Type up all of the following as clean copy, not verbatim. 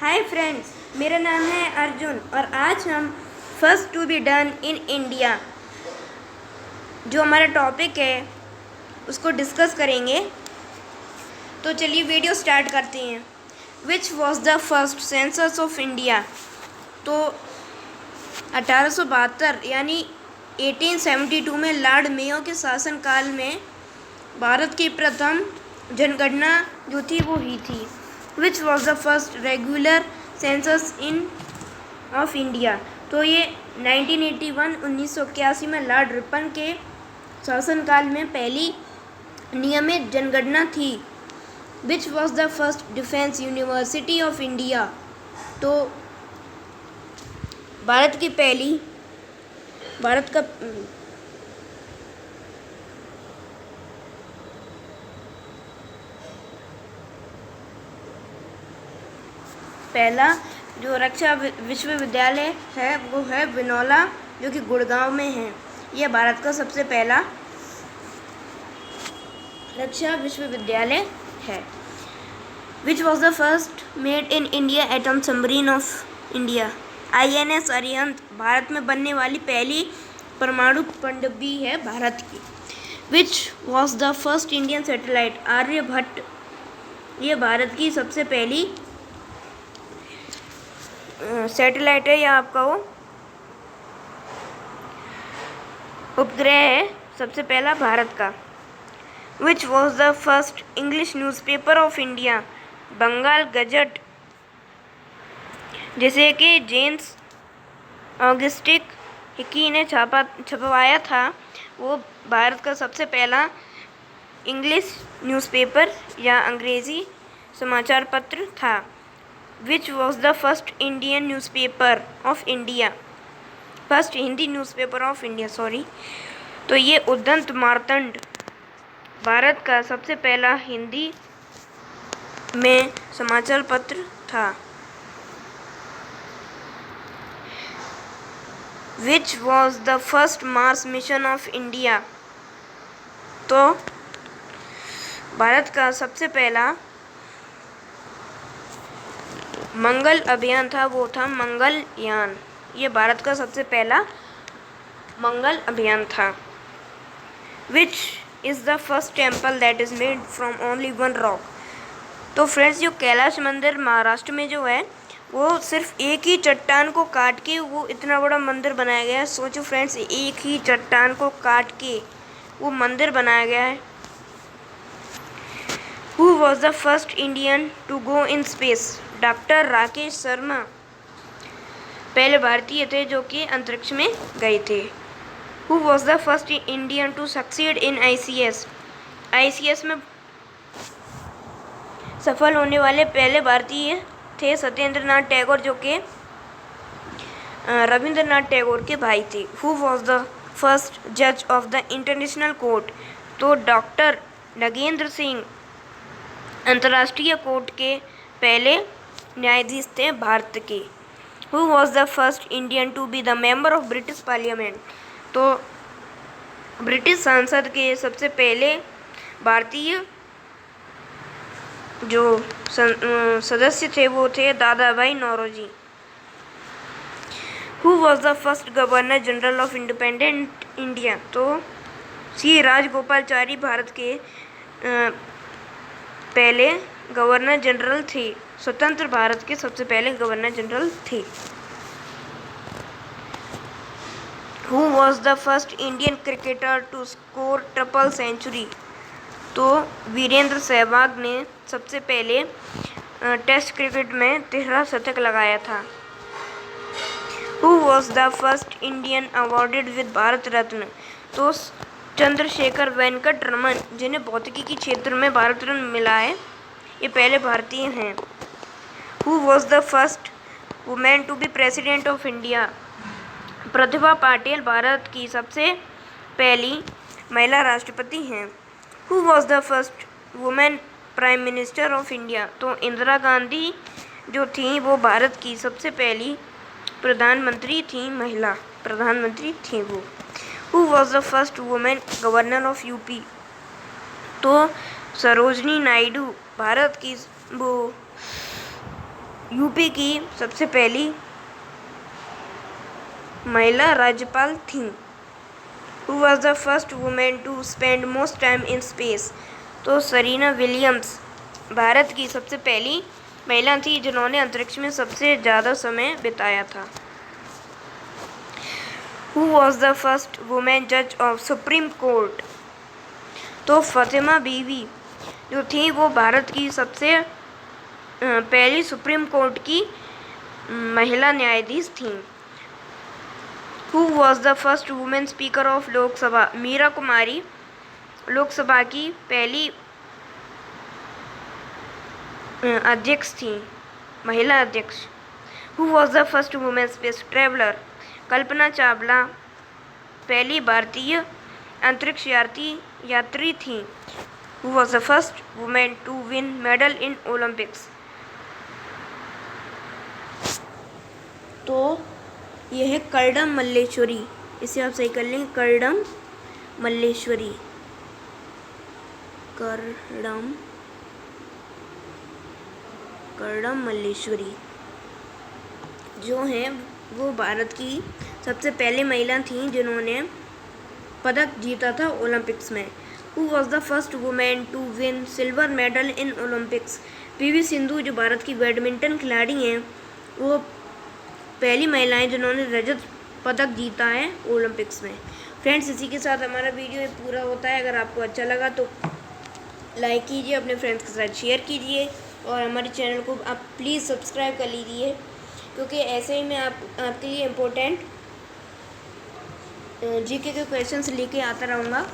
Hi friends, मेरा नाम है अर्जुन और आज हम first to be done in India जो हमारा टॉपिक है उसको डिस्कस करेंगे। तो चलिए वीडियो स्टार्ट करते हैं। विच was the first census of India? तो 1872 यानी 1872 में लॉर्ड मेयो के शासनकाल में भारत की प्रथम जनगणना जो थी वो ही थी। विच was the first regular census of India? तो ये 1981 में लॉर्ड रिपन के शासनकाल में पहली नियमित जनगणना थी। विच was the first defence university of India? तो भारत का पहला जो रक्षा विश्वविद्यालय है वो है विनोला, जो कि गुड़गांव में है। यह भारत का सबसे पहला रक्षा विश्वविद्यालय है। Which was the first made in India atom submarine of India? INS Arihant Bharat में बनने वाली पहली परमाणु पनडुब्बी है भारत की। Which was the first Indian satellite? Aryabhata. यह भारत की सबसे पहली सैटेलाइट है या आपका वो उपग्रह है, सबसे पहला भारत का। Which was the first English newspaper of India? Bengal gazette, जिसे कि जेम्स ऑगस्टिक हिकी ने छपवाया था, वो भारत का सबसे पहला इंग्लिश न्यूज़पेपर या अंग्रेज़ी समाचार पत्र था। विच was the first Indian newspaper of India? First Hindi newspaper of India, sorry. तो ये उद्यंत मार्तंड भारत का सबसे पहला हिंदी में समाचार पत्र था। विच was the first Mars mission of India? तो भारत का सबसे पहला मंगल अभियान था, वो था मंगलयान। ये भारत का सबसे पहला मंगल अभियान था। Which is the first temple that is made from only one rock? तो फ्रेंड्स, जो कैलाश मंदिर महाराष्ट्र में जो है वो सिर्फ एक ही चट्टान को काट के वो इतना बड़ा मंदिर बनाया गया है। सोचो फ्रेंड्स, एक ही चट्टान को काट के वो मंदिर बनाया गया है। Who was the first Indian to go in space? Doctor Rakesh Sharma पहले भारतीय थे जो कि अंतरिक्ष में गए थे। Who was the first Indian to succeed in ICS? ICS में सफल होने वाले पहले भारतीय थे सत्येंद्र नाथ टैगोर, जो कि रविंद्रनाथ टैगोर के भाई थे। Who was the first judge of the international court? तो डॉक्टर नगेंद्र सिंह अंतर्राष्ट्रीय कोर्ट के पहले न्यायाधीश थे भारत के। Who was the first Indian to be the member of British Parliament? तो ब्रिटिश संसद के सबसे पहले भारतीय जो सदस्य थे वो थे Dadabhai Naoroji. Who was the first governor general of independent India? तो C राजगोपालचारी भारत के पहले गवर्नर जनरल थे, स्वतंत्र भारत के सबसे पहले गवर्नर जनरल थे। Who was the first Indian cricketer to score triple century? तो वीरेंद्र सहवाग ने सबसे पहले टेस्ट क्रिकेट में 13 शतक लगाया था। Who was the first Indian awarded with Bharat Ratna? तो चंद्रशेखर वेंकट रमन, जिन्हें भौतिकी के क्षेत्र में भारत रत्न मिला है, ये पहले भारतीय हैं। Who was the first woman to be president of India? Pratibha Patil Bharat की सबसे पहली महिला राष्ट्रपति हैं। Who was the first woman prime minister of India? तो इंदिरा गांधी जो थी वो भारत की सबसे पहली प्रधानमंत्री थी, महिला प्रधानमंत्री थी वो। Who was the first woman governor of UP? तो सरोजनी नायडू भारत की वो यूपी की सबसे पहली महिला राज्यपाल थीं? Who was the first woman to spend most time in space? तो सरीना विलियम्स भारत की सबसे पहली महिला थी जिन्होंने अंतरिक्ष में सबसे ज़्यादा समय बिताया था। Who was the first woman judge of Supreme Court? तो फातिमा बीवी जो थी वो भारत की सबसे पहली सुप्रीम कोर्ट की महिला न्यायाधीश थीं। Who was the first woman speaker of Lok Sabha? Meera कुमारी लोकसभा की पहली अध्यक्ष थी, महिला अध्यक्ष। Who was the first woman space traveler? Kalpana Chawla पहली भारतीय अंतरिक्ष यात्री थी। Who was the first woman to win medal in Olympics? तो यह है कर्दम मल्लेश्वरी, इसे आप सही कर लेंगे, कर्दम मल्लेश्वरी। कर्दम मल्लेश्वरी जो हैं वो भारत की सबसे पहले महिला थीं जिन्होंने पदक जीता था ओलंपिक्स में। Who was the first woman to win silver medal in Olympics? PV Sindhu जो भारत की बैडमिंटन खिलाड़ी हैं वो पहली महिलाएं जिन्होंने रजत पदक जीता है ओलंपिक्स में। फ्रेंड्स, इसी के साथ हमारा वीडियो पूरा होता है। अगर आपको अच्छा लगा तो लाइक कीजिए, अपने फ्रेंड्स के साथ शेयर कीजिए और हमारे चैनल को आप प्लीज़ सब्सक्राइब कर लीजिए, क्योंकि ऐसे ही मैं आपके लिए इम्पोर्टेंट जीके के क्वेश्चंस लेके आता रहूँगा।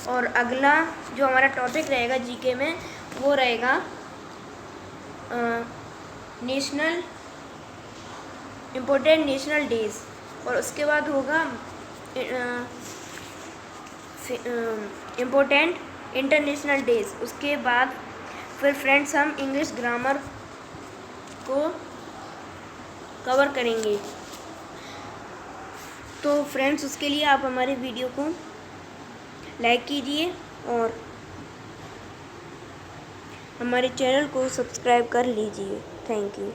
और अगला जो हमारा टॉपिक रहेगा जीके में वो रहेगा इम्पोर्टेंट नेशनल डेज, और उसके बाद होगा इम्पोर्टेंट इंटरनेशनल डेज। उसके बाद फिर फ्रेंड्स हम इंग्लिश ग्रामर को कवर करेंगे। तो फ्रेंड्स, उसके लिए आप हमारे वीडियो को लाइक कीजिए और हमारे चैनल को सब्सक्राइब कर लीजिए। Thank you.